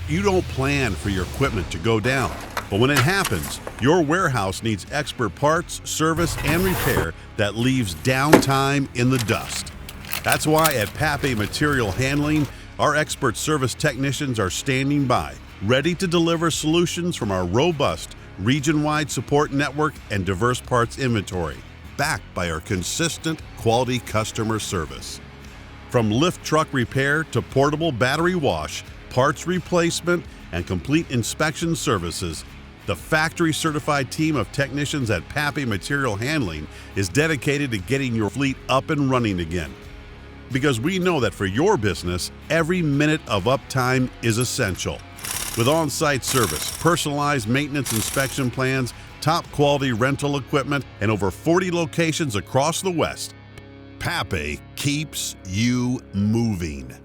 You don't plan for your equipment to go down, but when it happens, your warehouse needs expert parts, service, and repair that leaves downtime in the dust. That's why at Papé Material Handling, our expert service technicians are standing by, ready to deliver solutions from our robust, region-wide support network and diverse parts inventory, backed by our consistent quality customer service. From lift truck repair to portable battery wash, parts replacement, and complete inspection services, the factory-certified team of technicians at Papé Material Handling is dedicated to getting your fleet up and running again. Because we know that for your business, every minute of uptime is essential. With on-site service, personalized maintenance inspection plans, top-quality rental equipment, and over 40 locations across the West, Papé keeps you moving.